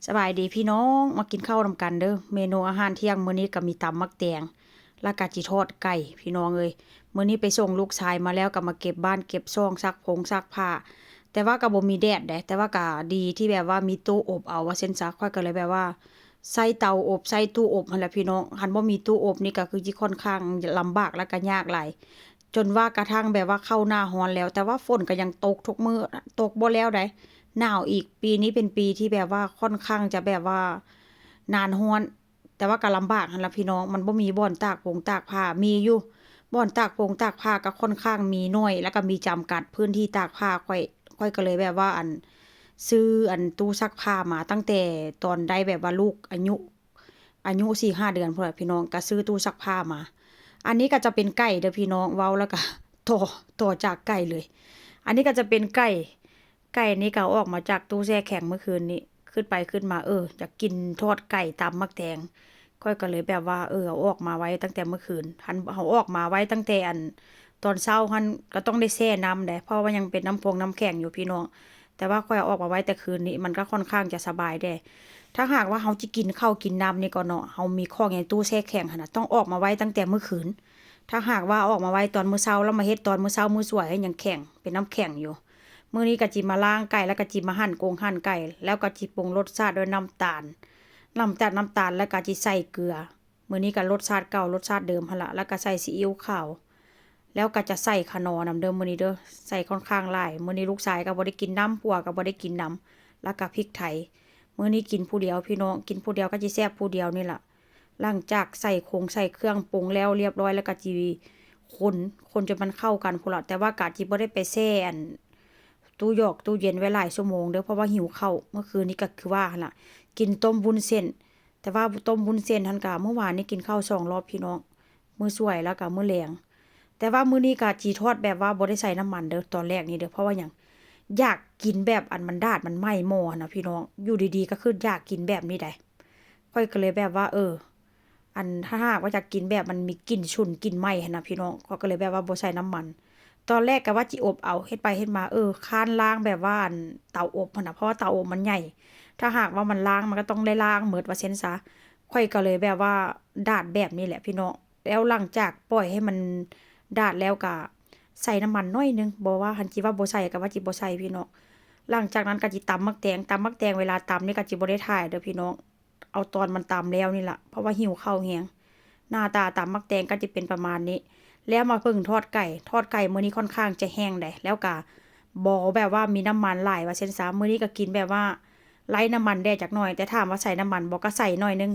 สบายดีพี่น้องมากินข้าวนำกันเด้อเมนูอาหารเที่ยงมื้อนี้ก็มีตำมักแตงแล้วก็จิทอดไก่พี่น้องเอ้ยมื้อนี้ไปส่งลูกชายมาแล้วก็มาเก็บบ้านเก็บซ่องซักผงซักผ้าแต่ว่าก็บ่มีแดดเด้แต่ว่าก็ดีที่แบบว่ามีตู้อบเอาว่าเส้นซักค่อยก็เลยแบบว่าใส่เตาอบใส่ตู้อบหั่นแหละพี่น้องคันบ่มีตู้อบนี่ก็คือสิค่อนข้างลำบากแล้วก็ยากหลายจนว่ากระทั่งแบบว่าเข้าหน้าร้อนแล้วแต่ว่าฝนก็ยังตกทุกมื้อตกบ่แล้วได้ หนาวอีกปีนี้เป็นปีที่แบบว่าค่อนข้างจะแบบว่านานร้อนแต่ว่าก็ลำบากหั่นล่ะพี่น้องมันบ่มีบ่อนตากผงตากผ้ามีอยู่บ่อนตากผงตากผ้าก็ค่อนข้างมีน้อยแล้วก็มีจำกัดพื้นที่ตากผ้าค่อยก็เลยแบบว่าซื้อตู้ซักผ้ามาตั้งแต่ตอนได้แบบว่าลูกอายุ4-5เดือนพุ่นล่ะพี่น้องก็ซื้อตู้ซักผ้ามาอันนี้ก็จะเป็นไก่เด้อพี่น้องเว้าแล้วก็ต่อจากไก่เลยอันนี้ก็จะเป็นไก่นี่ก็เอาออกมาจากตู้แช่แข็งเมื่อคืนนี้ขึ้นไปขึ้นมาอยากกินทอดไก่ตำมักแตงก้อยก็เลยแบบว่าเอาออกมาไว้ตั้งแต่เมื่อคืนหันเอาออกมาไว้ตั้งแต่ตอนเช้าหันก็ต้องได้แช่น้ำแหละเพราะว่ายังเป็นน้ำแข็งอยู่พี่น้องแต่ว่าก้อยเอาออกมาไว้แต่คืนนี้มันก็ค่อนข้างจะสบายแด้ถ้าหากว่าเฮาจะกินข้าวกินน้ำนี่ก็เนาะเฮามีของในตู้แช่แข็งหั่นน่ะต้องออกมาไว้ตั้งแต่เมื่อคืนถ้าหากว่าเอาออกมาไว้ตอนมื้อเช้าแล้วมาเฮ็ดตอนมื้อเช้ามื้อสวยยังแข็งเป็นน้ำแข็งอยู่ มื้อนี้ก็จิมาล้างไก่แล้วก็จิมาหั่นหั่นไก่แล้วก็จิปรุงรสชาติด้วยน้ำตาลแล้วก็จิใส่เกลือมื้อนี้ก็รสชาติเก่ารสชาติเดิมหั่นล่ะแล้วก็ใส่ซีอิ๊วขาวแล้วก็จะใส่ขนอนำเด้อมื้อนี้เด้อใส่ค่อนข้างหลายมื้อนี้ลูกชายก็บ่ได้กินน้ำผัวก็บ่ได้กินน้ำแล้วก็พริกไทยมื้อนี้กินผู้เดียวพี่น้องกินผู้เดียวก็สิแซ่บผู้เดียวนี่ล่ะหลังจากใส่เครื่องปรุงแล้วเรียบร้อยแล้วก็จิคนจนมันเข้ากันพุ่นล่ะแต่ว่ากะจิบ่ได้ไปแช่ตู้เย็นไว้หลายชั่วโมงเด้อเพราะว่าหิวข้าวเมื่อคืนนี้ก็คือว่าหั่นล่ะกินต้มวุ้นเส้นแต่ว่าต้มวุ้นเส้นหั้นก็เมื่อวานนี้กินข้าว2รอบพี่น้องมื้อสวยแล้วก็มื้อแลงแต่ว่ามื้อนี้ก็จีทอดแบบว่าบ่ได้ใส่น้ำมันเด้อตอนแรกนี่เด้อเพราะว่าหยังอยากกินแบบอันมันดาดมันไหม้หม้อนะพี่น้องอยู่ดีๆก็คืออยากกินแบบนี้ได้ข้อยก็เลยแบบว่าถ้าหากว่าจะกินแบบมันมีกลิ่นฉุนกลิ่นไหม้หั่นน่ะพี่น้องก็เลยแบบว่าบ่ใส่น้ำมัน ตอนแรกก็ว่าจิอบเอาเฮ็ดไปเฮ็ดมาค้านล้างแบบว่าเตาอบหั่นน่ะเพราะว่าเตาอบมันใหญ่ถ้าหากว่ามันล้างมันก็ต้องได้ล้างหมดว่าซั่นซะข้อยก็เลยแบบว่าดาดแบบนี้แหละพี่น้องแล้วหลังจากปล่อยให้มันดาดแล้วก็ใส่น้ำมันน้อยหนึ่งบ่ว่าหั้นจิว่าบ่ใส่ก็ว่าจิบ่ใส่พี่น้องหลังจากนั้นก็จิตำมักแตงเวลาตำนี่ก็จิบ่ได้ถ่ายเด้อพี่น้องเอาตอนมันตำแล้วนี่ล่ะเพราะว่าหิวข้าวแรงหน้าตาตำมักแตงก็จะเป็นประมาณนี้ แล้วมาเพิ่งทอดไก่มื้อนี้ค่อนข้างจะแห้งได้แล้วก็บ่แบบว่ามีน้ำมันหลายว่าซั่นซะมื้อนี้ก็กินแบบว่าไร้น้ำมันแด่จักหน่อยแต่ถามว่าใส่น้ำมันบ่ก็ใส่หน่อยหนึ่ง